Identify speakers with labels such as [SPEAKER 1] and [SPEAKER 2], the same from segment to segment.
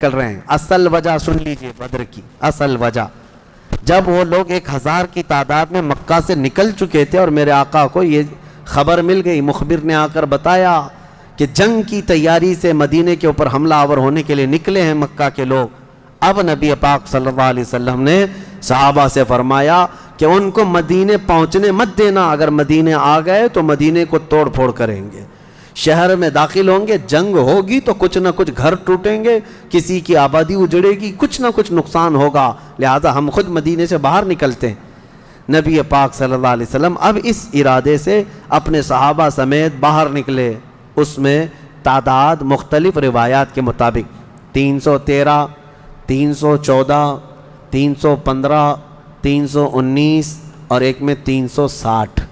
[SPEAKER 1] نکل رہے ہیں. اصل وجہ سن لیجئے بدر کی اصل وجہ. جب وہ لوگ 1000 کی تعداد میں مکہ سے نکل چکے تھے اور میرے آقا کو یہ خبر مل گئی, مخبر نے آ کر بتایا کہ جنگ کی تیاری سے مدینے کے اوپر حملہ آور ہونے کے لیے نکلے ہیں مکہ کے لوگ. اب نبی پاک صلی اللہ علیہ وسلم نے صحابہ سے فرمایا کہ ان کو مدینے پہنچنے مت دینا, اگر مدینے آ گئے تو مدینے کو توڑ پھوڑ کریں گے, شہر میں داخل ہوں گے, جنگ ہوگی تو کچھ نہ کچھ گھر ٹوٹیں گے, کسی کی آبادی اجڑے گی, کچھ نہ کچھ نقصان ہوگا, لہٰذا ہم خود مدینے سے باہر نکلتے ہیں. نبی پاک صلی اللہ علیہ وسلم اب اس ارادے سے اپنے صحابہ سمیت باہر نکلے. اس میں تعداد مختلف روایات کے مطابق 313, 314, 315, 319 اور ایک میں 360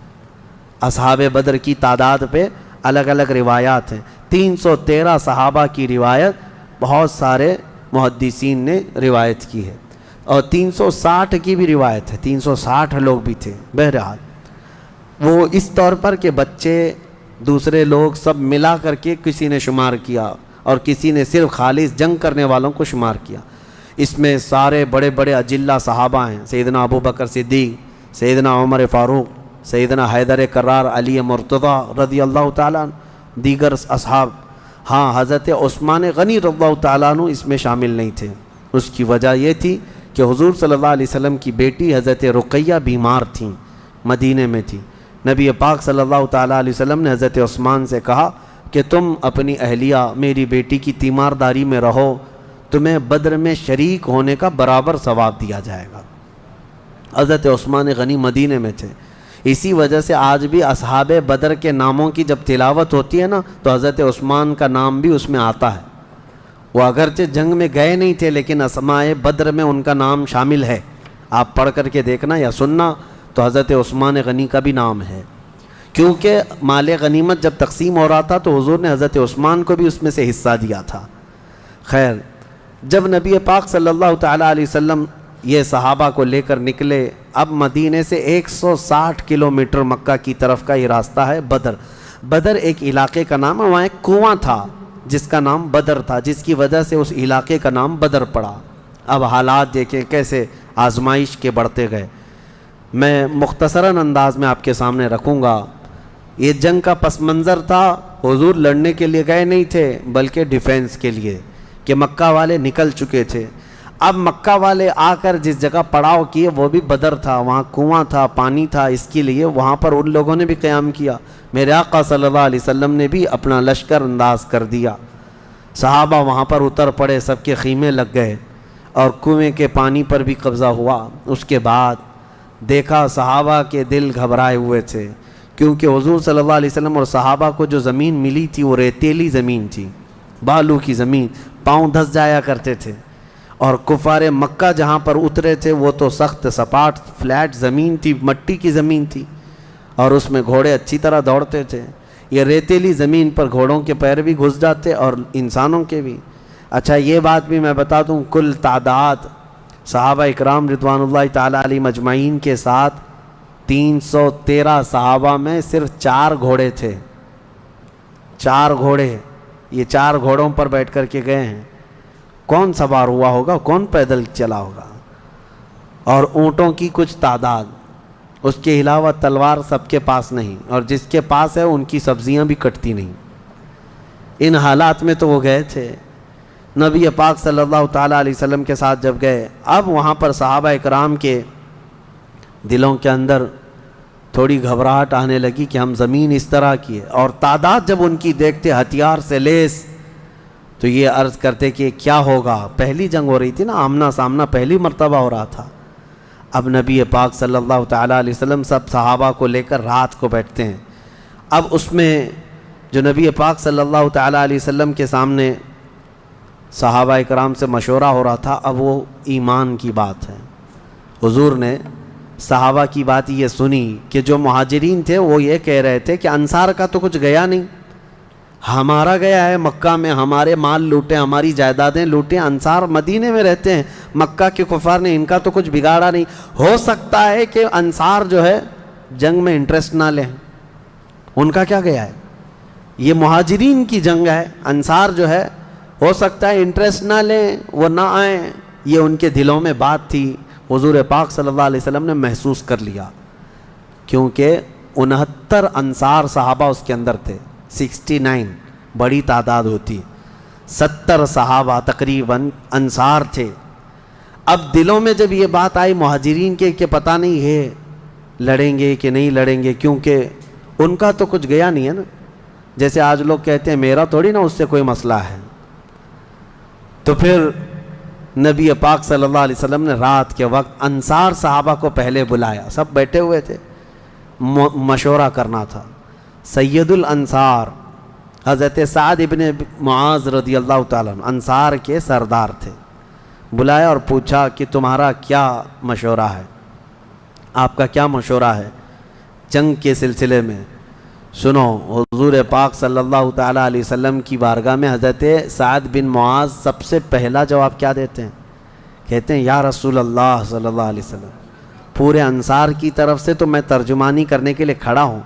[SPEAKER 1] اصحاب بدر کی تعداد پہ الگ الگ روایات ہیں. 313 صحابہ کی روایت بہت سارے محدثین نے روایت کی ہے, اور 360 کی بھی روایت ہے, 360 لوگ بھی تھے. بہرحال وہ اس طور پر کہ بچے دوسرے لوگ سب ملا کر کے کسی نے شمار کیا اور کسی نے صرف خالص جنگ کرنے والوں کو شمار کیا. اس میں سارے بڑے بڑے اجلہ صحابہ ہیں, سیدنا ابو بکر صدیق, سیدنا عمر فاروق, سیدنا حیدر کرار, علی مرتضیٰ رضی اللہ تعالیٰ عنہ, دیگر اصحاب. ہاں, حضرت عثمان غنی رضی اللہ تعالیٰ عنہ اس میں شامل نہیں تھے. اس کی وجہ یہ تھی کہ حضور صلی اللہ علیہ وسلم کی بیٹی حضرت رقیہ بیمار تھیں, مدینے میں تھی. نبی پاک صلی اللہ تعالیٰ علیہ وسلم نے حضرت عثمان سے کہا کہ تم اپنی اہلیہ میری بیٹی کی تیمارداری میں رہو, تمہیں بدر میں شریک ہونے کا برابر ثواب دیا جائے گا. حضرت عثمان غنی مدینے میں تھے. اسی وجہ سے آج بھی اصحاب بدر کے ناموں کی جب تلاوت ہوتی ہے نا, تو حضرت عثمان کا نام بھی اس میں آتا ہے. وہ اگرچہ جنگ میں گئے نہیں تھے لیکن اسماء بدر میں ان کا نام شامل ہے. آپ پڑھ کر کے دیکھنا یا سننا تو حضرت عثمان غنی کا بھی نام ہے, کیونکہ مال غنیمت جب تقسیم ہو رہا تھا تو حضور نے حضرت عثمان کو بھی اس میں سے حصہ دیا تھا. خیر, جب نبی پاک صلی اللہ تعالیٰ علیہ وسلم یہ صحابہ کو لے کر نکلے, اب مدینے سے 160 کلومیٹر مکہ کی طرف کا یہ راستہ ہے بدر. بدر ایک علاقے کا نام ہے, وہاں ایک کنواں تھا جس کا نام بدر تھا, جس کی وجہ سے اس علاقے کا نام بدر پڑا. اب حالات دیکھیں کیسے آزمائش کے بڑھتے گئے. میں مختصراً انداز میں آپ کے سامنے رکھوں گا. یہ جنگ کا پس منظر تھا, حضور لڑنے کے لیے گئے نہیں تھے بلکہ ڈیفینس کے لیے, کہ مکہ والے نکل چکے تھے. اب مکہ والے آ کر جس جگہ پڑاؤ کیے وہ بھی بدر تھا, وہاں کنواں تھا, پانی تھا, اس کے لیے وہاں پر ان لوگوں نے بھی قیام کیا. میرے آقا صلی اللہ علیہ وسلم نے بھی اپنا لشکر انداز کر دیا. صحابہ وہاں پر اتر پڑے, سب کے خیمے لگ گئے اور کنویں کے پانی پر بھی قبضہ ہوا. اس کے بعد دیکھا صحابہ کے دل گھبرائے ہوئے تھے, کیونکہ حضور صلی اللہ علیہ وسلم اور صحابہ کو جو زمین ملی تھی وہ ریتیلی زمین تھی, بالو کی زمین, پاؤں دھس جایا کرتے تھے. اور کفار مکہ جہاں پر اترے تھے وہ تو سخت سپاٹ فلیٹ زمین تھی, مٹی کی زمین تھی, اور اس میں گھوڑے اچھی طرح دوڑتے تھے. یہ ریتیلی زمین پر گھوڑوں کے پیر بھی گھس جاتے اور انسانوں کے بھی. اچھا, یہ بات بھی میں بتا دوں, کل تعداد صحابہ اکرام رضوان اللہ تعالیٰ علیہ مجمعین کے ساتھ 313 صحابہ میں صرف 4 گھوڑے تھے. 4 گھوڑے, یہ 4 گھوڑوں پر بیٹھ کر کے گئے ہیں. کون سوار ہوا ہوگا, کون پیدل چلا ہوگا؟ اور اونٹوں کی کچھ تعداد. اس کے علاوہ تلوار سب کے پاس نہیں, اور جس کے پاس ہے ان کی سبزیاں بھی کٹتی نہیں. ان حالات میں تو وہ گئے تھے. نبی پاک صلی اللہ تعالیٰ علیہ وسلم کے ساتھ جب گئے, اب وہاں پر صحابہ اکرام کے دلوں کے اندر تھوڑی گھبراہٹ آنے لگی کہ ہم زمین اس طرح کی ہے, اور تعداد جب ان کی دیکھتے ہتھیار سے لیس, تو یہ عرض کرتے کہ کیا ہوگا. پہلی جنگ ہو رہی تھی نا, آمنا سامنا پہلی مرتبہ ہو رہا تھا. اب نبی پاک صلی اللہ تعالیٰ علیہ وسلم سب صحابہ کو لے کر رات کو بیٹھتے ہیں. اب اس میں جو نبی پاک صلی اللہ تعالیٰ علیہ وسلم کے سامنے صحابہ اکرام سے مشورہ ہو رہا تھا, اب وہ ایمان کی بات ہے. حضور نے صحابہ کی بات یہ سنی کہ جو مہاجرین تھے وہ یہ کہہ رہے تھے کہ انصار کا تو کچھ گیا نہیں, ہمارا گیا ہے مکہ میں, ہمارے مال لوٹے, ہماری جائیدادیں لوٹیں, انصار مدینے میں رہتے ہیں, مکہ کے کفار نے ان کا تو کچھ بگاڑا نہیں. ہو سکتا ہے کہ انصار جو ہے جنگ میں انٹرسٹ نہ لیں, ان کا کیا گیا ہے, یہ مہاجرین کی جنگ ہے. انصار جو ہے ہو سکتا ہے انٹرسٹ نہ لیں، وہ نہ آئیں، یہ ان کے دلوں میں بات تھی، حضور پاک صلی اللہ علیہ وسلم نے محسوس کر لیا، کیونکہ 69 انصار صحابہ اس کے اندر تھے، 69 بڑی تعداد ہوتی، 70 صحابہ تقریباً انصار تھے۔ اب دلوں میں جب یہ بات آئی مہاجرین کے کہ پتہ نہیں ہے لڑیں گے کہ نہیں لڑیں گے، کیونکہ ان کا تو کچھ گیا نہیں ہے نا، جیسے آج لوگ کہتے ہیں میرا تھوڑی نا اس سے کوئی مسئلہ ہے۔ تو پھر نبی پاک صلی اللہ علیہ وسلم نے رات کے وقت انصار صحابہ کو پہلے بلایا، سب بیٹھے ہوئے تھے، مشورہ کرنا تھا۔ سید الانصار حضرت سعد ابن معاذ رضی اللہ تعالیٰ عنہ انصار کے سردار تھے، بلایا اور پوچھا کہ تمہارا کیا مشورہ ہے، آپ کا کیا مشورہ ہے جنگ کے سلسلے میں؟ سنو، حضور پاک صلی اللہ تعالیٰ علیہ وسلم کی بارگاہ میں حضرت سعد بن معاذ سب سے پہلا جواب کیا دیتے ہیں؟ کہتے ہیں یا رسول اللہ صلی اللہ علیہ وسلم، پورے انصار کی طرف سے تو میں ترجمانی کرنے کے لیے کھڑا ہوں،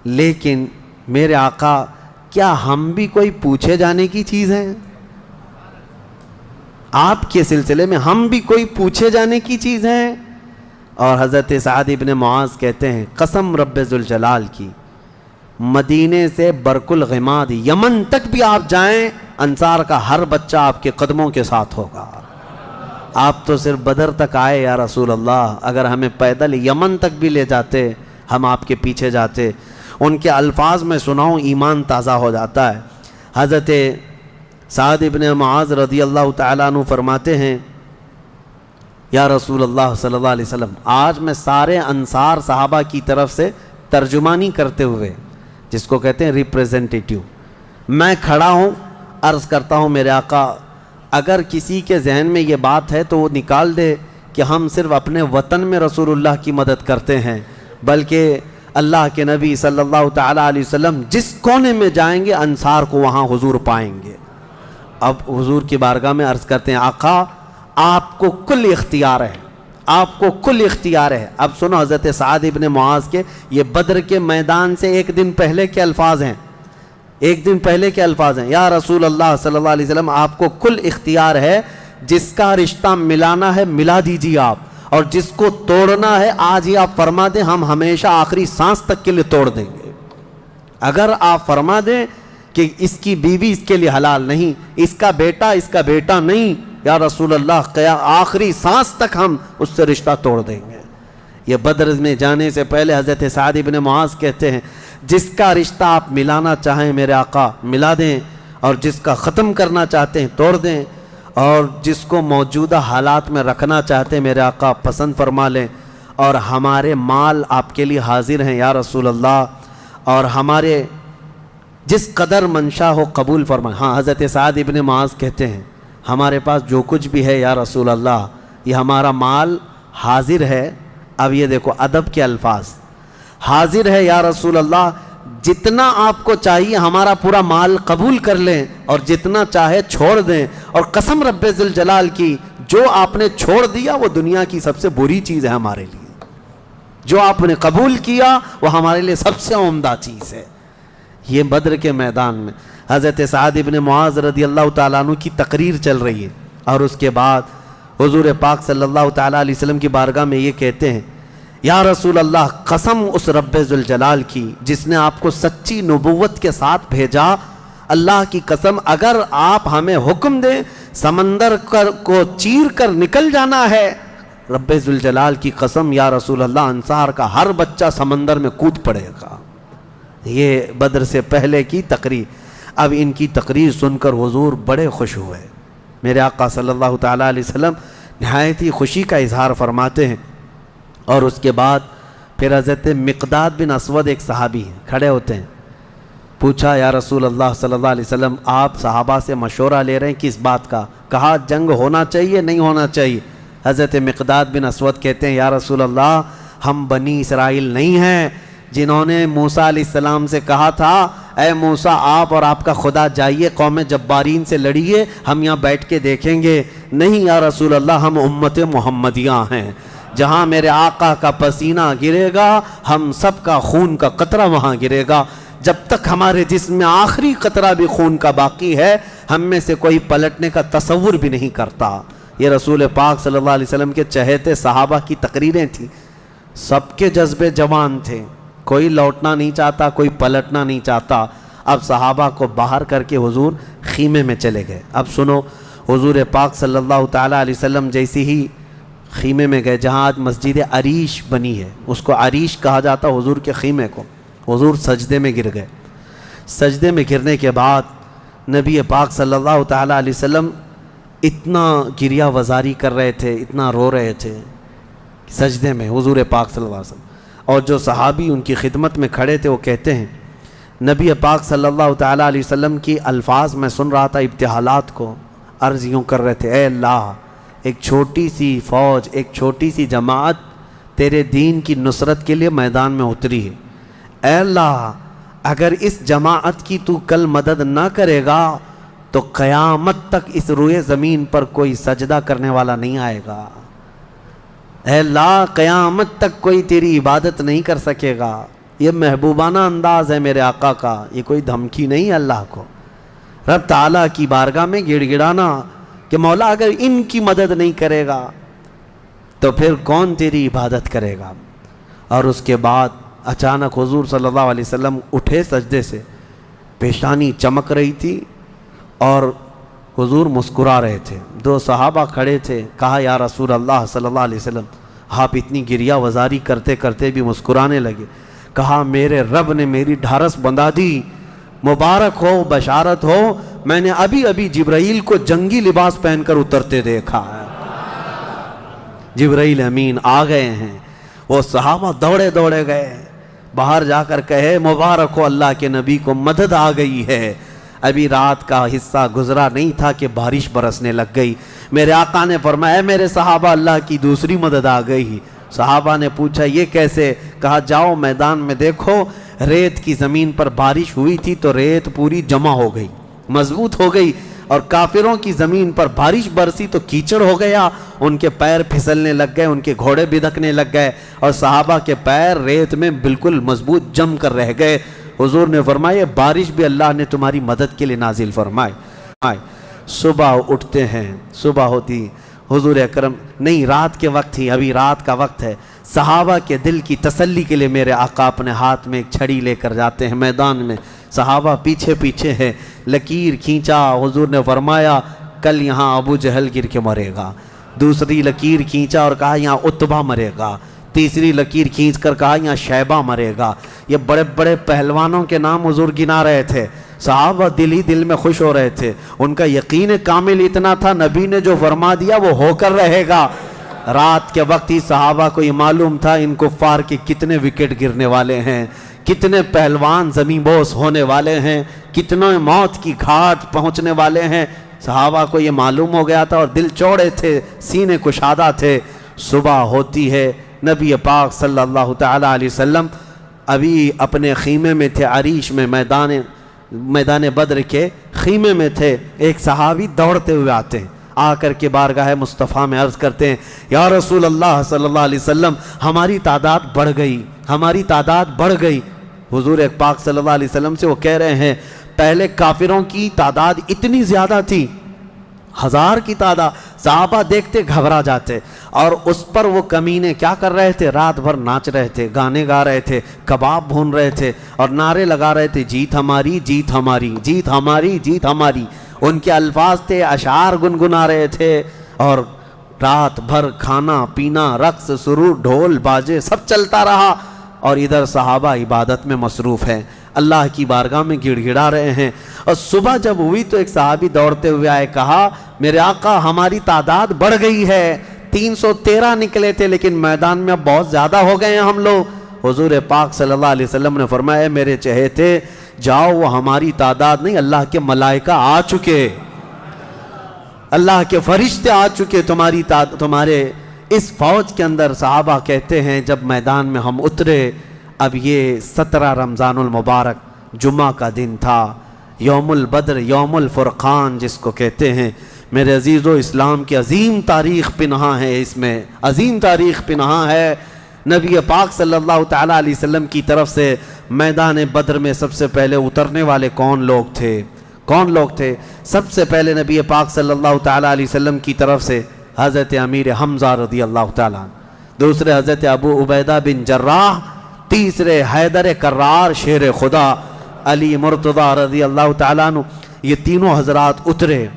[SPEAKER 1] لیکن میرے آقا کیا ہم بھی کوئی پوچھے جانے کی چیز ہیں؟ آپ کے سلسلے میں ہم بھی کوئی پوچھے جانے کی چیز ہیں؟ اور حضرت سعد ابن معاذ کہتے ہیں قسم رب ذوالجلال کی، مدینے سے برق الغماد یمن تک بھی آپ جائیں، انصار کا ہر بچہ آپ کے قدموں کے ساتھ ہوگا۔ آپ تو صرف بدر تک آئے یا رسول اللہ، اگر ہمیں پیدل یمن تک بھی لے جاتے ہم آپ کے پیچھے جاتے۔ ان کے الفاظ میں سناؤں ایمان تازہ ہو جاتا ہے۔ حضرت سعد ابن معاذ رضی اللہ تعالیٰ عنہ فرماتے ہیں یا رسول اللہ صلی اللہ علیہ وسلم، آج میں سارے انصار صحابہ کی طرف سے ترجمانی کرتے ہوئے، جس کو کہتے ہیں ریپریزنٹیٹیو، میں کھڑا ہوں، عرض کرتا ہوں میرے آقا اگر کسی کے ذہن میں یہ بات ہے تو وہ نکال دے کہ ہم صرف اپنے وطن میں رسول اللہ کی مدد کرتے ہیں، بلکہ اللہ کے نبی صلی اللہ تعالیٰ علیہ وسلم جس کونے میں جائیں گے انصار کو وہاں حضور پائیں گے۔ اب حضور کی بارگاہ میں عرض کرتے ہیں آقا آپ کو کل اختیار ہے، آپ کو کل اختیار ہے۔ اب سنو حضرت سعد ابن معاذ کے یہ بدر کے میدان سے ایک دن پہلے کے الفاظ ہیں، ایک دن پہلے کے الفاظ ہیں، یا رسول اللہ صلی اللہ علیہ وسلم آپ کو کل اختیار ہے، جس کا رشتہ ملانا ہے ملا دیجیے آپ، اور جس کو توڑنا ہے آج ہی آپ فرما دیں، ہم ہمیشہ آخری سانس تک کے لیے توڑ دیں گے۔ اگر آپ فرما دیں کہ اس کی بیوی اس کے لیے حلال نہیں، اس کا بیٹا نہیں، یا رسول اللہ آخری سانس تک ہم اس سے رشتہ توڑ دیں گے۔ یہ بدر میں جانے سے پہلے حضرت سعد ابن معاذ کہتے ہیں جس کا رشتہ آپ ملانا چاہیں میرے آقا ملا دیں، اور جس کا ختم کرنا چاہتے ہیں توڑ دیں، اور جس کو موجودہ حالات میں رکھنا چاہتے ہیں میرے آقا پسند فرما لیں، اور ہمارے مال آپ کے لیے حاضر ہیں یا رسول اللہ، اور ہمارے جس قدر منشا ہو قبول فرمائیں۔ ہاں حضرت سعد ابن معاذ کہتے ہیں ہمارے پاس جو کچھ بھی ہے یا رسول اللہ یہ ہمارا مال حاضر ہے۔ اب یہ دیکھو ادب کے الفاظ، حاضر ہے یا رسول اللہ، جتنا آپ کو چاہیے ہمارا پورا مال قبول کر لیں اور جتنا چاہے چھوڑ دیں، اور قسم رب ذوالجلال کی جو آپ نے چھوڑ دیا وہ دنیا کی سب سے بری چیز ہے ہمارے لیے، جو آپ نے قبول کیا وہ ہمارے لیے سب سے عمدہ چیز ہے۔ یہ بدر کے میدان میں حضرت سعد ابن معاذ رضی اللہ تعالیٰ عنہ کی تقریر چل رہی ہے، اور اس کے بعد حضور پاک صلی اللہ تعالیٰ علیہ وسلم کی بارگاہ میں یہ کہتے ہیں یا رسول اللہ قسم اس رب ذوالجلال کی جس نے آپ کو سچی نبوت کے ساتھ بھیجا، اللہ کی قسم اگر آپ ہمیں حکم دیں سمندر کو چیر کر نکل جانا ہے، رب ذوالجلال کی قسم یا رسول اللہ انصار کا ہر بچہ سمندر میں کود پڑے گا۔ یہ بدر سے پہلے کی تقریر۔ اب ان کی تقریر سن کر حضور بڑے خوش ہوئے، میرے آقا صلی اللہ تعالیٰ علیہ وسلم نہایت ہی خوشی کا اظہار فرماتے ہیں، اور اس کے بعد پھر حضرت مقداد بن اسود ایک صحابی ہیں کھڑے ہوتے ہیں، پوچھا یا رسول اللہ صلی اللہ علیہ وسلم آپ صحابہ سے مشورہ لے رہے ہیں کس بات کا؟ کہا جنگ ہونا چاہیے نہیں ہونا چاہیے؟ حضرت مقداد بن اسود کہتے ہیں یا رسول اللہ ہم بنی اسرائیل نہیں ہیں جنہوں نے موسیٰ علیہ السلام سے کہا تھا اے موسیٰ آپ اور آپ کا خدا جائیے قوم جبارین سے لڑیے، ہم یہاں بیٹھ کے دیکھیں گے۔ نہیں یا رسول اللہ ہم امت محمدیہ ہیں، جہاں میرے آقا کا پسینہ گرے گا ہم سب کا خون کا قطرہ وہاں گرے گا، جب تک ہمارے جسم میں آخری قطرہ بھی خون کا باقی ہے ہم میں سے کوئی پلٹنے کا تصور بھی نہیں کرتا۔ یہ رسول پاک صلی اللہ علیہ وسلم کے چہیتے صحابہ کی تقریریں تھیں، سب کے جذبے جوان تھے، کوئی لوٹنا نہیں چاہتا، کوئی پلٹنا نہیں چاہتا۔ اب صحابہ کو باہر کر کے حضور خیمے میں چلے گئے۔ اب سنو، حضور پاک صلی اللہ تعالیٰ علیہ وسلم جیسی ہی خیمے میں گئے جہاں آج مسجد عریش بنی ہے، اس کو عریش کہا جاتا حضور کے خیمے کو۔ حضور سجدے میں گر گئے۔ سجدے میں گرنے کے بعد نبی پاک صلی اللہ تعالیٰ علیہ وسلم اتنا گریہ وزاری کر رہے تھے، اتنا رو رہے تھے سجدے میں حضور پاک صلی اللہ علیہ وسلم۔ اور جو صحابی ان کی خدمت میں کھڑے تھے وہ کہتے ہیں نبی پاک صلی اللہ تعالیٰ علیہ وسلم کی الفاظ میں سن رہا تھا، ابتحالات کو عرض یوں کر رہے تھے، اے اللہ، ایک چھوٹی سی فوج، ایک چھوٹی سی جماعت تیرے دین کی نصرت کے لیے میدان میں اتری ہے۔ اے اللہ، اگر اس جماعت کی تو کل مدد نہ کرے گا تو قیامت تک اس روئے زمین پر کوئی سجدہ کرنے والا نہیں آئے گا۔ اے اللہ، قیامت تک کوئی تیری عبادت نہیں کر سکے گا۔ یہ محبوبانہ انداز ہے میرے آقا کا، یہ کوئی دھمکی نہیں ہے اللہ کو۔ رب تعالیٰ کی بارگاہ میں گڑ گڑانا کہ مولا اگر ان کی مدد نہیں کرے گا تو پھر کون تیری عبادت کرے گا۔ اور اس کے بعد اچانک حضور صلی اللہ علیہ وسلم اٹھے سجدے سے، پیشانی چمک رہی تھی اور حضور مسکرا رہے تھے۔ دو صحابہ کھڑے تھے، کہا یا رسول اللہ صلی اللہ علیہ وسلم، آپ اتنی گریہ وزاری کرتے کرتے بھی مسکرانے لگے۔ کہا میرے رب نے میری ڈھارس بندھا دی، مبارک ہو، بشارت ہو، میں نے ابھی ابھی جبرائیل کو جنگی لباس پہن کر اترتے دیکھا ہے۔ جبرائیل امین آ گئے ہیں۔ وہ صحابہ دوڑے دوڑے گئے، باہر جا کر کہے مبارک ہو، اللہ کے نبی کو مدد آ گئی ہے۔ ابھی رات کا حصہ گزرا نہیں تھا کہ بارش برسنے لگ گئی۔ میرے آقا نے فرمایا میرے صحابہ، اللہ کی دوسری مدد آ گئی۔ صحابہ نے پوچھا یہ کیسے؟ کہا جاؤ میدان میں دیکھو، ریت کی زمین پر بارش ہوئی تھی تو ریت پوری جمع ہو گئی، مضبوط ہو گئی، اور کافروں کی زمین پر بارش برسی تو کیچڑ ہو گیا، ان کے پیر پھسلنے لگ گئے، ان کے گھوڑے بدکنے لگ گئے، اور صحابہ کے پیر ریت میں بالکل مضبوط جم کر رہ گئے۔ حضور نے فرمایا بارش بھی اللہ نے تمہاری مدد کے لیے نازل فرمائے۔ صبح اٹھتے ہیں، صبح ہوتی، حضور اکرم نہیں، رات کے وقت ہی، ابھی رات کا وقت ہے، صحابہ کے دل کی تسلی کے لیے میرے آقا اپنے ہاتھ میں ایک چھڑی لے کر جاتے ہیں میدان میں، صحابہ پیچھے پیچھے ہیں، لکیر کھینچا، حضور نے فرمایا کل یہاں ابو جہل گر کے مرے گا۔ دوسری لکیر کھینچا اور کہا یہاں عتبہ مرے گا۔ تیسری لکیر کھینچ کر کہا یہاں شیبہ مرے گا۔ یہ بڑے بڑے پہلوانوں کے نام حضور گنا رہے تھے۔ صحابہ دل ہی دل میں خوش ہو رہے تھے، ان کا یقین کامل اتنا تھا نبی نے جو فرما دیا وہ ہو کر رہے گا۔ رات کے وقت ہی صحابہ کو یہ معلوم تھا ان کفار کے کتنے وکٹ گرنے والے ہیں، کتنے پہلوان زمین بوس ہونے والے ہیں، کتنے موت کی گھاٹ پہنچنے والے ہیں۔ صحابہ کو یہ معلوم ہو گیا تھا اور دل چوڑے تھے، سینے کشادہ تھے۔ صبح ہوتی ہے، نبی پاک صلی اللہ تعالیٰ علیہ وسلم ابھی اپنے خیمے میں تھے، عریش میں، میدان بدر کے خیمے میں تھے۔ ایک صحابی دوڑتے ہوئے آتے ہیں، آ کر کے بارگاہ مصطفیٰ میں عرض کرتے ہیں یا رسول اللہ صلی اللہ علیہ وسلم، ہماری تعداد بڑھ گئی، ہماری تعداد بڑھ گئی۔ حضور پاک صلی اللہ علیہ وسلم سے وہ کہہ رہے ہیں پہلے کافروں کی تعداد اتنی زیادہ تھی، 1000 کی تعداد، صحابہ دیکھتے گھبرا جاتے، اور اس پر وہ کمینے کیا کر رہے تھے؟ رات بھر ناچ رہے تھے، گانے گا رہے تھے، کباب بھون رہے تھے اور نعرے لگا رہے تھے جیت ہماری، جیت ہماری، جیت ہماری، جیت ہماری۔ ان کے الفاظ تھے، اشعار گنگنا رہے تھے، اور رات بھر کھانا پینا، رقص سرور، ڈھول باجے سب چلتا رہا، اور ادھر صحابہ عبادت میں مصروف ہیں، اللہ کی بارگاہ میں گڑ گڑا رہے ہیں۔ اور صبح جب ہوئی تو ایک صحابی دوڑتے ہوئے آئے، کہا میرے آقا ہماری تعداد بڑھ گئی ہے، 313 نکلے تھے لیکن میدان میں اب بہت زیادہ ہو گئے ہیں ہم لوگ۔ حضور پاک صلی اللہ علیہ وسلم نے فرمایا میرے چہیتے، جاؤ وہ ہماری تعداد نہیں، اللہ کے ملائکہ آ چکے، اللہ کے فرشتے آ چکے تمہارے اس فوج کے اندر۔ صحابہ کہتے ہیں جب میدان میں ہم اترے، اب یہ 17 رمضان المبارک جمعہ کا دن تھا، یوم البدر، یوم الفرقان جس کو کہتے ہیں۔ میرے عزیزو، اسلام کی عظیم تاریخ پنہاں ہے، اس میں عظیم تاریخ پنہاں ہے۔ نبی پاک صلی اللہ تعالیٰ علیہ وسلم کی طرف سے میدان بدر میں سب سے پہلے اترنے والے کون لوگ تھے؟ سب سے پہلے نبی پاک صلی اللہ تعالیٰ علیہ وسلم کی طرف سے حضرت امیر حمزہ رضی اللہ تعالیٰ عنہ، دوسرے حضرت ابو عبیدہ بن جراح، تیسرے حیدر کرار شیر خدا علی مرتضیٰ رضی اللہ تعالیٰ عنہ۔ یہ تینوں حضرات اترے،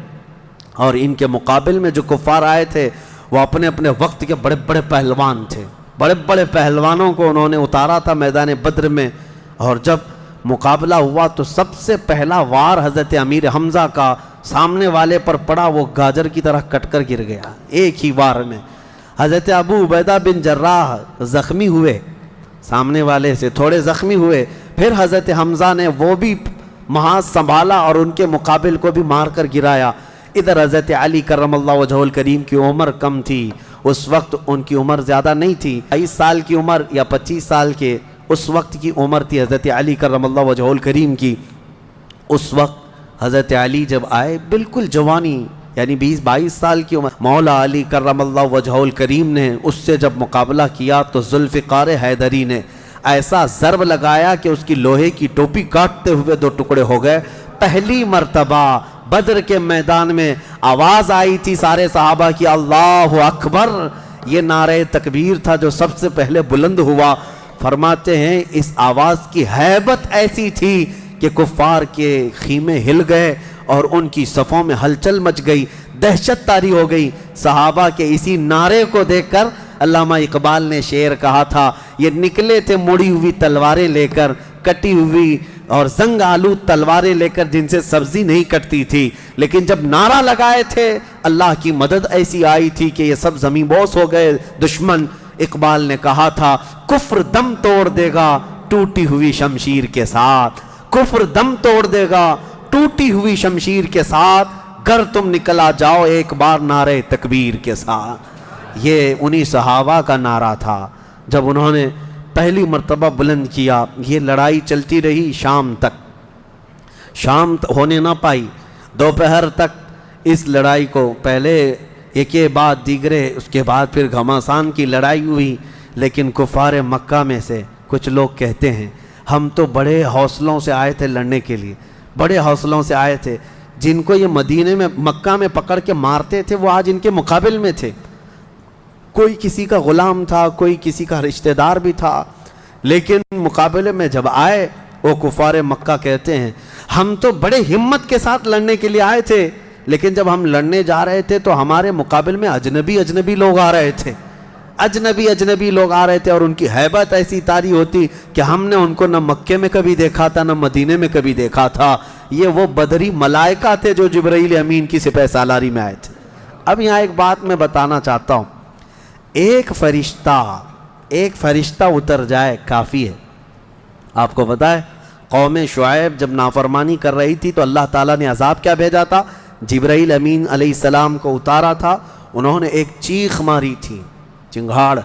[SPEAKER 1] اور ان کے مقابل میں جو کفار آئے تھے وہ اپنے اپنے وقت کے بڑے بڑے پہلوان تھے، بڑے بڑے پہلوانوں کو انہوں نے اتارا تھا میدان بدر میں۔ اور جب مقابلہ ہوا تو سب سے پہلا وار حضرت امیر حمزہ کا سامنے والے پر پڑا، وہ گاجر کی طرح کٹ کر گر گیا ایک ہی وار میں۔ حضرت ابو عبیدہ بن جراح زخمی ہوئے، سامنے والے سے تھوڑے زخمی ہوئے، پھر حضرت حمزہ نے وہ بھی محاذ سنبھالا اور ان کے مقابل کو بھی مار کر گرایا۔ ادھر حضرت علی کرم اللہ وجہہ الکریم کی عمر کم تھی، اس وقت ان کی عمر زیادہ نہیں تھی، 22 سال کی عمر یا 25 سال کے اس وقت کی عمر تھی حضرت علی کرم اللہ وجہہ الکریم کی۔ اس وقت حضرت علی جب آئے بالکل جوانی، یعنی 20-22 سال کی عمر، مولا علی کرم اللہ وجہہ الکریم نے اس سے جب مقابلہ کیا تو ذوالفقار حیدری نے ایسا ضرب لگایا کہ اس کی لوہے کی ٹوپی کاٹتے ہوئے 2 ٹکڑے ہو گئے۔ پہلی مرتبہ بدر کے میدان میں آواز آئی تھی سارے صحابہ کی اللہ اکبر، یہ نعرہ تکبیر تھا جو سب سے پہلے بلند ہوا۔ فرماتے ہیں اس آواز کی ہیبت ایسی تھی کہ کفار کے خیمے ہل گئے اور ان کی صفوں میں ہلچل مچ گئی، دہشت طاری ہو گئی۔ صحابہ کے اسی نعرے کو دیکھ کر علامہ اقبال نے شعر کہا تھا، یہ نکلے تھے مڑی ہوئی تلواریں لے کر، کٹی ہوئی اور زنگ آلود تلواریں لے کر جن سے سبزی نہیں کٹتی تھی، لیکن جب نعرہ لگائے تھے اللہ کی مدد ایسی آئی تھی کہ یہ سب زمین بوس ہو گئے دشمن۔ اقبال نے کہا تھا کفر دم توڑ دے گا ٹوٹی ہوئی شمشیر کے ساتھ، کفر دم توڑ دے گا ٹوٹی ہوئی شمشیر کے ساتھ، گر تم نکلا جاؤ ایک بار نعرہ تکبیر کے ساتھ۔ یہ انہی صحابہ کا نعرہ تھا جب انہوں نے پہلی مرتبہ بلند کیا۔ یہ لڑائی چلتی رہی شام تک، شام ہونے نہ پائی، دوپہر تک اس لڑائی کو پہلے ایک کے بعد دیگرے، اس کے بعد پھر گھماسان کی لڑائی ہوئی۔ لیکن کفار مکہ میں سے کچھ لوگ کہتے ہیں ہم تو بڑے حوصلوں سے آئے تھے لڑنے کے لیے، بڑے حوصلوں سے آئے تھے، جن کو یہ مدینے میں مکہ میں پکڑ کے مارتے تھے وہ آج ان کے مقابل میں تھے، کوئی کسی کا غلام تھا، کوئی کسی کا رشتہ دار بھی تھا، لیکن مقابلے میں جب آئے وہ کفار مکہ کہتے ہیں ہم تو بڑے ہمت کے ساتھ لڑنے کے لیے آئے تھے، لیکن جب ہم لڑنے جا رہے تھے تو ہمارے مقابل میں اجنبی لوگ آ رہے تھے، اجنبی لوگ آ رہے تھے، اور ان کی ہیبت ایسی طاری ہوتی کہ ہم نے ان کو نہ مکے میں کبھی دیکھا تھا نہ مدینے میں کبھی دیکھا تھا۔ یہ وہ بدری ملائکہ تھے جو جبرائیل امین کی سپہ سالاری میں آئے تھے۔ اب یہاں ایک بات میں بتانا چاہتا ہوں، ایک فرشتہ اتر جائے کافی ہے۔ آپ کو پتہ ہے قوم شعیب جب نافرمانی کر رہی تھی تو اللہ تعالیٰ نے عذاب کیا بھیجا تھا؟ جبرائیل امین علیہ السلام کو اتارا تھا، انہوں نے ایک چیخ ماری تھی، چنگھاڑ،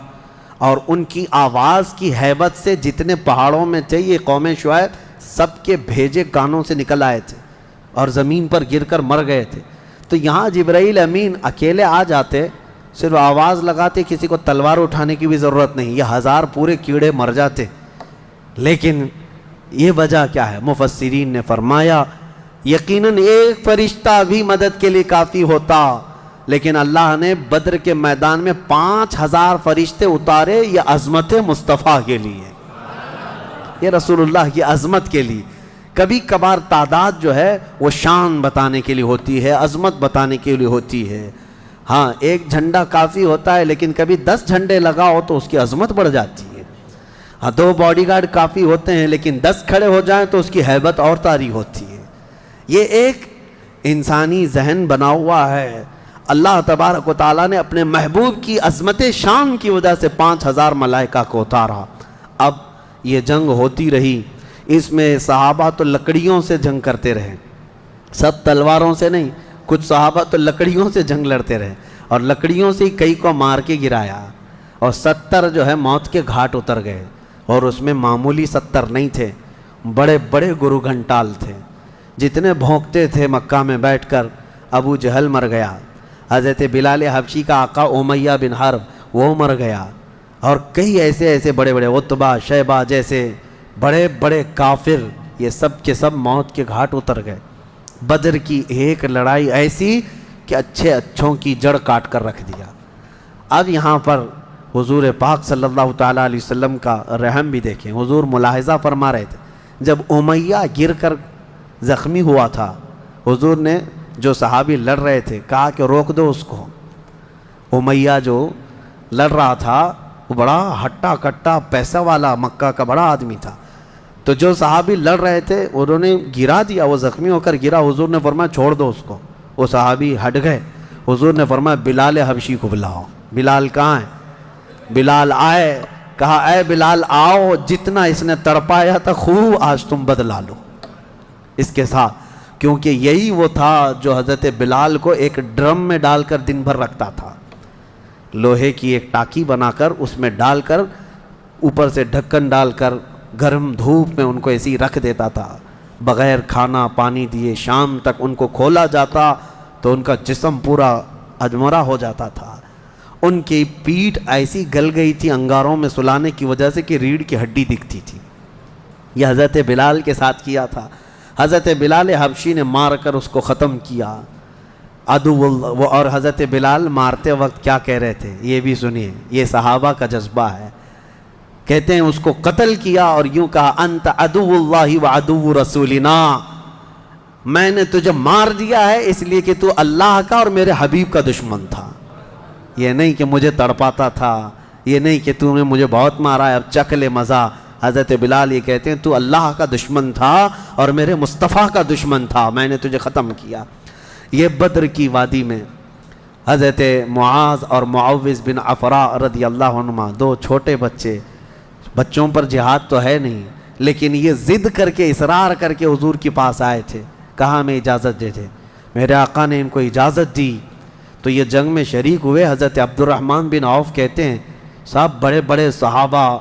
[SPEAKER 1] اور ان کی آواز کی ہیبت سے جتنے پہاڑوں میں تھے یہ قوم شعیب سب کے بھیجے کانوں سے نکل آئے تھے اور زمین پر گر کر مر گئے تھے۔ تو یہاں جبرائیل امین اکیلے آ جاتے، صرف آواز لگاتے، کسی کو تلوار اٹھانے کی بھی ضرورت نہیں، یہ 1000 پورے کیڑے مر جاتے۔ لیکن یہ وجہ کیا ہے؟ مفسرین نے فرمایا یقیناً ایک فرشتہ بھی مدد کے لیے کافی ہوتا، لیکن اللہ نے بدر کے میدان میں 5000 فرشتے اتارے، یہ عظمت مصطفیٰ کے لیے، یہ رسول اللہ کی عظمت کے لیے۔ کبھی کبھار تعداد جو ہے وہ شان بتانے کے لیے ہوتی ہے، عظمت بتانے کے لیے ہوتی ہے۔ ہاں ایک جھنڈا کافی ہوتا ہے، لیکن کبھی 10 جھنڈے لگاؤ تو اس کی عظمت بڑھ جاتی ہے۔ ہاں 2 باڈی گارڈ کافی ہوتے ہیں، لیکن 10 کھڑے ہو جائیں تو اس کی ہیبت اور طاری ہوتی ہے۔ یہ ایک انسانی ذہن بنا ہوا ہے۔ اللہ تبارک و تعالیٰ نے اپنے محبوب کی عظمت شان کی وجہ سے 5000 ملائکہ کو اتارا۔ اب یہ جنگ ہوتی رہی، اس میں صحابہ تو لکڑیوں سے جنگ کرتے رہے، سب تلواروں سے نہیں، کچھ صحابہ تو لکڑیوں سے جنگ لڑتے رہے، اور لکڑیوں سے کئی کو مار کے گرایا، اور 70 جو ہے موت کے گھاٹ اتر گئے، اور اس میں معمولی 70 نہیں تھے، بڑے بڑے گرو گھنٹال تھے، جتنے بھونکتے تھے مکہ میں بیٹھ کر۔ ابو جہل مر گیا، حضرت بلال حبشی کا آقا امیہ بن حرب وہ مر گیا، اور کئی ایسے ایسے بڑے بڑے عتبہ شیبہ جیسے بڑے بڑے کافر، یہ سب کے سب موت کے گھاٹ اتر گئے۔ بدر کی ایک لڑائی ایسی کہ اچھے اچھوں کی جڑ کاٹ کر رکھ دیا۔ اب یہاں پر حضور پاک صلی اللہ تعالیٰ علیہ وسلم کا رحم بھی دیکھیں۔ حضور ملاحظہ فرما رہے تھے، جب امیہ گر کر زخمی ہوا تھا، حضور نے جو صحابی لڑ رہے تھے کہا کہ روک دو اس کو۔ امیہ جو لڑ رہا تھا وہ بڑا ہٹا کٹا پیسہ والا مکہ کا بڑا آدمی تھا، تو جو صحابی لڑ رہے تھے انہوں نے گرا دیا، وہ زخمی ہو کر گرا۔ حضور نے فرمایا چھوڑ دو اس کو، وہ صحابی ہٹ گئے۔ حضور نے فرمایا بلال حبشی کو بلاؤ۔ بلال کہاں ہے؟ بلال آئے، کہا اے بلال آؤ، جتنا اس نے تڑپایا تھا خوب آج تم بدلا لو اس کے ساتھ، کیونکہ یہی وہ تھا جو حضرت بلال کو ایک ڈرم میں ڈال کر دن بھر رکھتا تھا، لوہے کی ایک ٹاکی بنا کر اس میں ڈال کر اوپر سے ڈھکن ڈال کر گرم دھوپ میں ان کو ایسی رکھ دیتا تھا، بغیر کھانا پانی دیے شام تک ان کو کھولا جاتا تو ان کا جسم پورا اجمرا ہو جاتا تھا۔ ان کی پیٹھ ایسی گل گئی تھی انگاروں میں سلانے کی وجہ سے کہ ریڑھ کی ہڈی دکھتی تھی۔ یہ حضرت بلال کے ساتھ کیا تھا۔ حضرت بلال حبشی نے مار کر اس کو ختم کیا۔ اور حضرت بلال مارتے وقت کیا کہہ رہے تھے یہ بھی سنیے، یہ صحابہ کا جذبہ ہے۔ کہتے ہیں اس کو قتل کیا اور یوں کہا انت عدو اللہ و عدو رسولنا، میں نے تجھے مار دیا ہے اس لیے کہ تو اللہ کا اور میرے حبیب کا دشمن تھا، یہ نہیں کہ مجھے تڑپاتا تھا، یہ نہیں کہ تو نے مجھے بہت مارا ہے اب چکھ لے مزہ۔ حضرت بلال یہ کہتے ہیں تو اللہ کا دشمن تھا اور میرے مصطفیٰ کا دشمن تھا، میں نے تجھے ختم کیا۔ یہ بدر کی وادی میں حضرت معاذ اور معوذ بن عفراء رضی اللہ عنہما، دو چھوٹے بچے، بچوں پر جہاد تو ہے نہیں لیکن یہ ضد کر کے اصرار کر کے حضور کے پاس آئے تھے، کہا ہمیں اجازت دے دے۔ میرے آقا نے ان کو اجازت دی تو یہ جنگ میں شریک ہوئے۔ حضرت عبد الرحمن بن عوف کہتے ہیں صاحب بڑے بڑے صحابہ،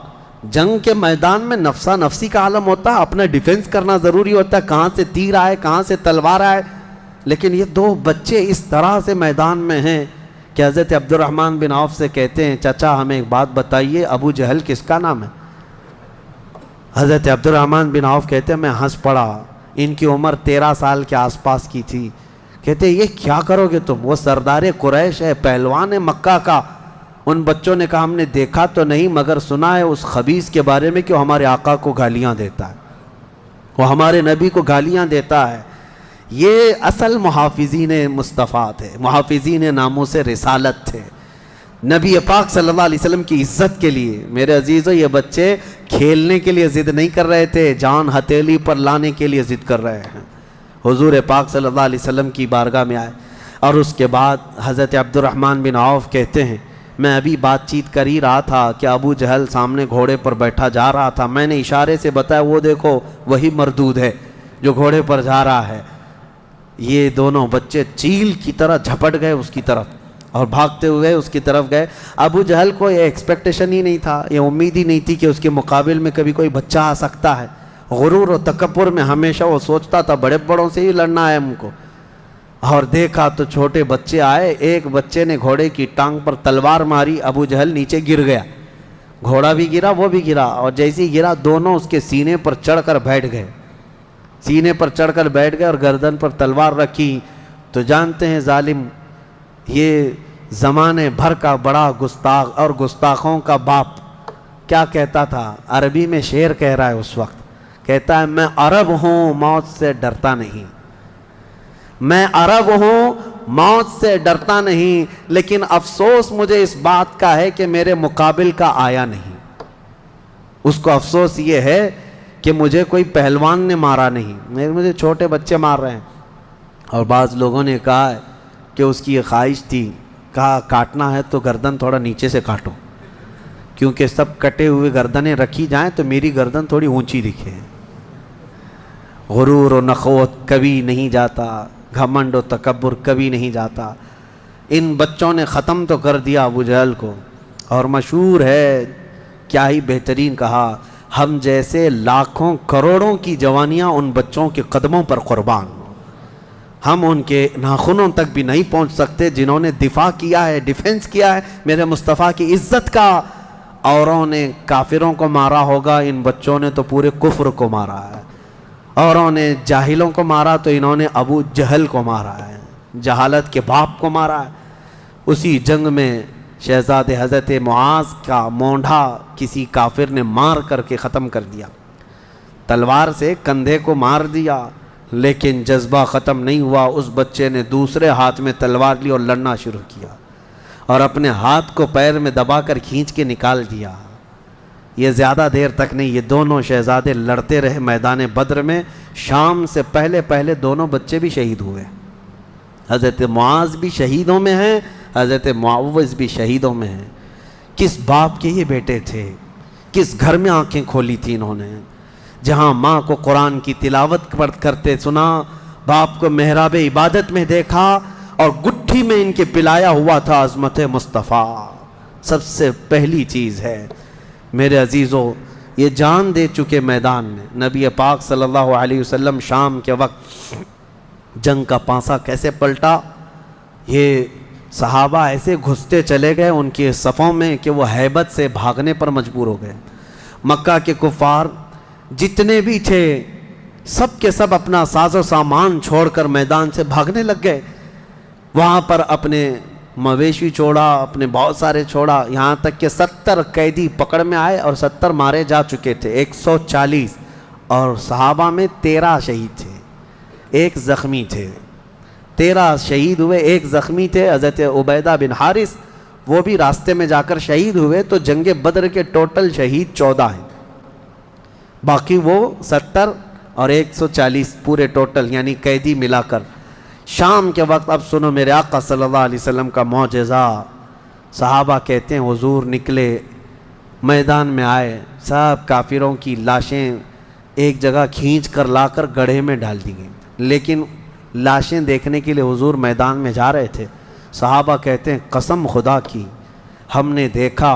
[SPEAKER 1] جنگ کے میدان میں نفسا نفسی کا عالم ہوتا ہے، اپنا ڈیفنس کرنا ضروری ہوتا ہے، کہاں سے تیر آئے کہاں سے تلوار آئے، لیکن یہ دو بچے اس طرح سے میدان میں ہیں کہ حضرت عبد الرحمن بن عوف سے کہتے ہیں چچا ہمیں ایک بات بتائیے، ابو جہل کس کا نام ہے؟ حضرت عبد الرحمن بن عوف کہتے ہیں میں ہنس پڑا، ان کی عمر 13 سال کے آس پاس کی تھی۔ کہتے ہیں یہ کیا کرو گے تم؟ وہ سردار قریش ہے، پہلوان ہے مکہ کا۔ ان بچوں نے کہا ہم نے دیکھا تو نہیں مگر سنا ہے اس خبیث کے بارے میں کہ وہ ہمارے آقا کو گالیاں دیتا ہے، وہ ہمارے نبی کو گالیاں دیتا ہے۔ یہ اصل محافظین مصطفیٰ تھے، محافظین ناموس رسالت تھے، نبی پاک صلی اللہ علیہ وسلم کی عزت کے لیے۔ میرے عزیزو یہ بچے کھیلنے کے لیے ضد نہیں کر رہے تھے، جان ہتھیلی پر لانے کے لیے ضد کر رہے ہیں۔ حضور پاک صلی اللہ علیہ وسلم کی بارگاہ میں آئے اور اس کے بعد حضرت عبد الرحمن بن عوف کہتے ہیں میں ابھی بات چیت کر ہی رہا تھا کہ ابو جہل سامنے گھوڑے پر بیٹھا جا رہا تھا، میں نے اشارے سے بتایا وہ دیکھو وہی مردود ہے جو گھوڑے پر جا رہا ہے۔ یہ دونوں بچے چیل کی طرح جھپٹ گئے اس کی طرف اور بھاگتے ہوئے اس کی طرف گئے۔ ابو جہل کو یہ ایکسپیکٹیشن ہی نہیں تھا، یہ امید ہی نہیں تھی کہ اس کے مقابل میں کبھی کوئی بچہ آ سکتا ہے۔ غرور و تکبر میں ہمیشہ وہ سوچتا تھا بڑے بڑوں سے ہی لڑنا ہے ہم کو، اور دیکھا تو چھوٹے بچے آئے، ایک بچے نے گھوڑے کی ٹانگ پر تلوار ماری، ابو جہل نیچے گر گیا، گھوڑا بھی گرا وہ بھی گرا، اور جیسے ہی گرا دونوں اس کے سینے پر چڑھ کر بیٹھ گئے، سینے پر چڑھ کر بیٹھ گئے اور گردن پر تلوار رکھی۔ تو جانتے ہیں ظالم یہ زمانے بھر کا بڑا گستاخ اور گستاخوں کا باپ کیا کہتا تھا، عربی میں شعر کہہ رہا ہے اس وقت، کہتا ہے میں عرب ہوں موت سے ڈرتا نہیں، میں عرب ہوں موت سے ڈرتا نہیں، لیکن افسوس مجھے اس بات کا ہے کہ میرے مقابل کا آیا نہیں۔ اس کو افسوس یہ ہے کہ مجھے کوئی پہلوان نے مارا نہیں، مجھے چھوٹے بچے مار رہے ہیں۔ اور بعض لوگوں نے کہا کہ اس کی یہ خواہش تھی، کہا کاٹنا ہے تو گردن تھوڑا نیچے سے کاٹو، کیونکہ سب کٹے ہوئے گردنیں رکھی جائیں تو میری گردن تھوڑی اونچی دکھے۔ غرور و نخوت کبھی نہیں جاتا، گھمنڈ و تکبر کبھی نہیں جاتا۔ ان بچوں نے ختم تو کر دیا ابو جہل کو، اور مشہور ہے کیا ہی بہترین کہا، ہم جیسے لاکھوں کروڑوں کی جوانیاں ان بچوں کے قدموں پر قربان، ہم ان کے ناخنوں تک بھی نہیں پہنچ سکتے جنہوں نے دفاع کیا ہے، ڈیفنس کیا ہے میرے مصطفیٰ کی عزت کا اوروں نے کافروں کو مارا ہوگا، ان بچوں نے تو پورے کفر کو مارا ہے۔ اوروں نے جاہلوں کو مارا تو انہوں نے ابو جہل کو مارا ہے، جہالت کے باپ کو مارا ہے۔ اسی جنگ میں شہزادے حضرت معاذ کا مونڈھا کسی کافر نے مار کر کے ختم کر دیا، تلوار سے کندھے کو مار دیا، لیکن جذبہ ختم نہیں ہوا۔ اس بچے نے دوسرے ہاتھ میں تلوار لی اور لڑنا شروع کیا، اور اپنے ہاتھ کو پیر میں دبا کر کھینچ کے نکال دیا۔ یہ زیادہ دیر تک نہیں، یہ دونوں شہزادے لڑتے رہے میدان بدر میں۔ شام سے پہلے پہلے دونوں بچے بھی شہید ہوئے، حضرت معاذ بھی شہیدوں میں ہیں، حضرت معوذ بھی شہیدوں میں ہیں۔ کس باپ کے یہ بیٹے تھے، کس گھر میں آنکھیں کھولی تھی انہوں نے، جہاں ماں کو قرآن کی تلاوت کرتے سنا، باپ کو محراب عبادت میں دیکھا، اور گٹھی میں ان کے پلایا ہوا تھا عظمت مصطفیٰ۔ سب سے پہلی چیز ہے میرے عزیزو، یہ جان دے چکے میدان میں۔ نبی پاک صلی اللہ علیہ وسلم شام کے وقت جنگ کا پانسا کیسے پلٹا، یہ صحابہ ایسے گھستے چلے گئے ان کے صفوں میں کہ وہ ہیبت سے بھاگنے پر مجبور ہو گئے۔ مکہ کے کفار جتنے بھی تھے سب کے سب اپنا ساز و سامان چھوڑ کر میدان سے بھاگنے لگ گئے۔ وہاں پر اپنے مویشی چھوڑا، اپنے بہت سارے چھوڑا، یہاں تک کہ 70 قیدی پکڑ میں آئے اور 70 مارے جا چکے تھے، 140، اور صحابہ میں 13 شہید تھے، 1 زخمی تھے۔ 13 شہید ہوئے، 1 زخمی تھے حضرت عبیدہ بن حارث، وہ بھی راستے میں جا کر شہید ہوئے۔ تو جنگ بدر کے ٹوٹل شہید 14 ہیں، باقی وہ 70 اور 140 پورے ٹوٹل یعنی قیدی ملا کر۔ شام کے وقت اب سنو میرے آقا صلی اللہ علیہ وسلم کا معجزہ۔ صحابہ کہتے ہیں حضور نکلے، میدان میں آئے، سب کافروں کی لاشیں ایک جگہ کھینچ کر لا کر گڑھے میں ڈال دی گئیں، لیکن لاشیں دیکھنے کے لیے حضور میدان میں جا رہے تھے۔ صحابہ کہتے ہیں قسم خدا کی ہم نے دیکھا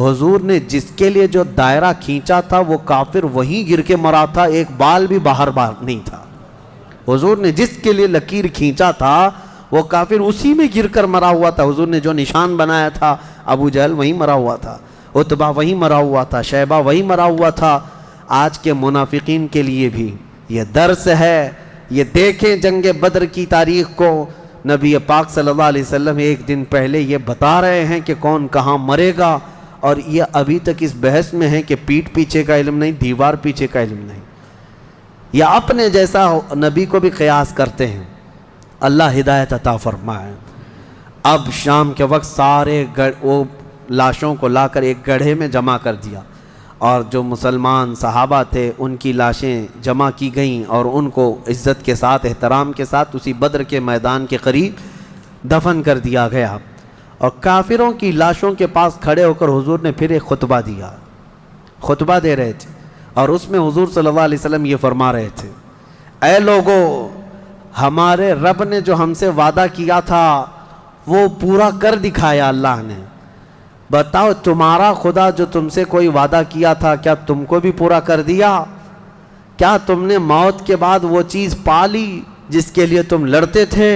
[SPEAKER 1] حضور نے جس کے لیے جو دائرہ کھینچا تھا وہ کافر وہیں گر کے مرا تھا، ایک بال بھی باہر نہیں تھا۔ حضور نے جس کے لیے لکیر کھینچا تھا وہ کافر اسی میں گر کر مرا ہوا تھا۔ حضور نے جو نشان بنایا تھا ابو جہل وہیں مرا ہوا تھا، عتبہ وہیں مرا ہوا تھا، شیبہ وہیں مرا ہوا تھا۔ آج کے منافقین کے لیے بھی یہ درس ہے، یہ دیکھیں جنگ بدر کی تاریخ کو۔ نبی پاک صلی اللہ علیہ وسلم ایک دن پہلے یہ بتا رہے ہیں کہ کون کہاں مرے گا، اور یہ ابھی تک اس بحث میں ہے کہ پیٹھ پیچھے کا علم نہیں، دیوار پیچھے کا علم نہیں، یا اپنے جیسا نبی کو بھی قیاس کرتے ہیں۔ اللہ ہدایت عطا فرمائے۔ اب شام کے وقت سارے وہ لاشوں کو لا کر ایک گڑھے میں جمع کر دیا، اور جو مسلمان صحابہ تھے ان کی لاشیں جمع کی گئیں اور ان کو عزت کے ساتھ احترام کے ساتھ اسی بدر کے میدان کے قریب دفن کر دیا گیا۔ اور کافروں کی لاشوں کے پاس کھڑے ہو کر حضور نے پھر ایک خطبہ دیا، خطبہ دے رہے تھے، اور اس میں حضور صلی اللہ علیہ وسلم یہ فرما رہے تھے، اے لوگو، ہمارے رب نے جو ہم سے وعدہ کیا تھا وہ پورا کر دکھایا اللہ نے۔ بتاؤ تمہارا خدا جو تم سے کوئی وعدہ کیا تھا کیا تم کو بھی پورا کر دیا؟ کیا تم نے موت کے بعد وہ چیز پا لی جس کے لیے تم لڑتے تھے؟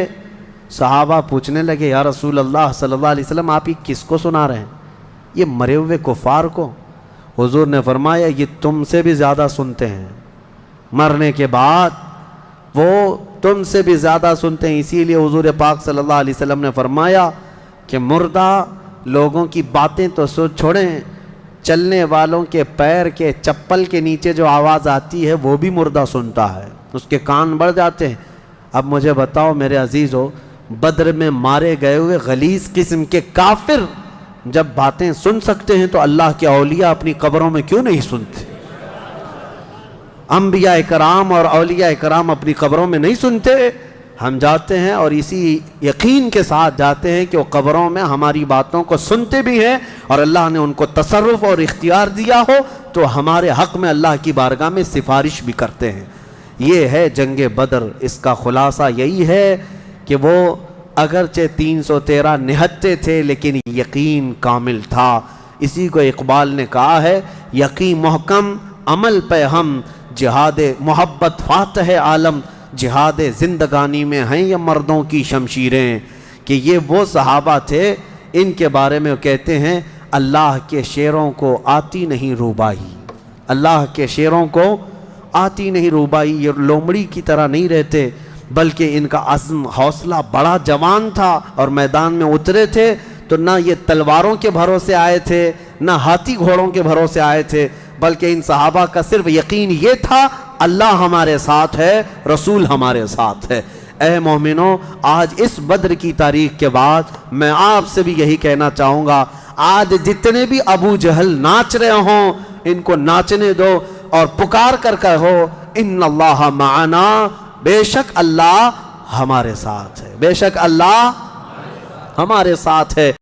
[SPEAKER 1] صحابہ پوچھنے لگے یا رسول اللہ صلی اللہ علیہ وسلم آپ ہی کس کو سنا رہے ہیں؟ یہ مرے ہوئے کفار کو۔ حضور نے فرمایا یہ تم سے بھی زیادہ سنتے ہیں، مرنے کے بعد وہ تم سے بھی زیادہ سنتے ہیں۔ اسی لیے حضور پاک صلی اللہ علیہ وسلم نے فرمایا کہ مردہ لوگوں کی باتیں تو چھوڑیں، چلنے والوں کے پیر کے چپل کے نیچے جو آواز آتی ہے وہ بھی مردہ سنتا ہے، اس کے کان بڑھ جاتے ہیں۔ اب مجھے بتاؤ میرے عزیزو، بدر میں مارے گئے ہوئے غلیظ قسم کے کافر جب باتیں سن سکتے ہیں تو اللہ کے اولیاء اپنی قبروں میں کیوں نہیں سنتے؟ انبیاء کرام اور اولیاء کرام اپنی قبروں میں نہیں سنتے؟ ہم جاتے ہیں اور اسی یقین کے ساتھ جاتے ہیں کہ وہ قبروں میں ہماری باتوں کو سنتے بھی ہیں، اور اللہ نے ان کو تصرف اور اختیار دیا ہو تو ہمارے حق میں اللہ کی بارگاہ میں سفارش بھی کرتے ہیں۔ یہ ہے جنگ بدر، اس کا خلاصہ یہی ہے کہ وہ اگرچہ 313 نہتے تھے لیکن یقین کامل تھا۔ اسی کو اقبال نے کہا ہے، یقین محکم عمل پہ ہم، جہاد محبت فاتح عالم، جہاد زندگانی میں ہیں یہ مردوں کی شمشیریں۔ کہ یہ وہ صحابہ تھے، ان کے بارے میں وہ کہتے ہیں اللہ کے شیروں کو آتی نہیں روبائی، اللہ کے شیروں کو آتی نہیں روبائی، یہ لومڑی کی طرح نہیں رہتے، بلکہ ان کا عزم حوصلہ بڑا جوان تھا، اور میدان میں اترے تھے تو نہ یہ تلواروں کے بھروسے آئے تھے نہ ہاتھی گھوڑوں کے بھروسے آئے تھے، بلکہ ان صحابہ کا صرف یقین یہ تھا اللہ ہمارے ساتھ ہے، رسول ہمارے ساتھ ہے۔ اے مومنوں، آج اس بدر کی تاریخ کے بعد میں آپ سے بھی یہی کہنا چاہوں گا، آج جتنے بھی ابو جہل ناچ رہے ہوں ان کو ناچنے دو، اور پکار کر کہو ان اللہ معنا، بے شک اللہ ہمارے ساتھ ہے، بے شک اللہ ہمارے ساتھ ہے۔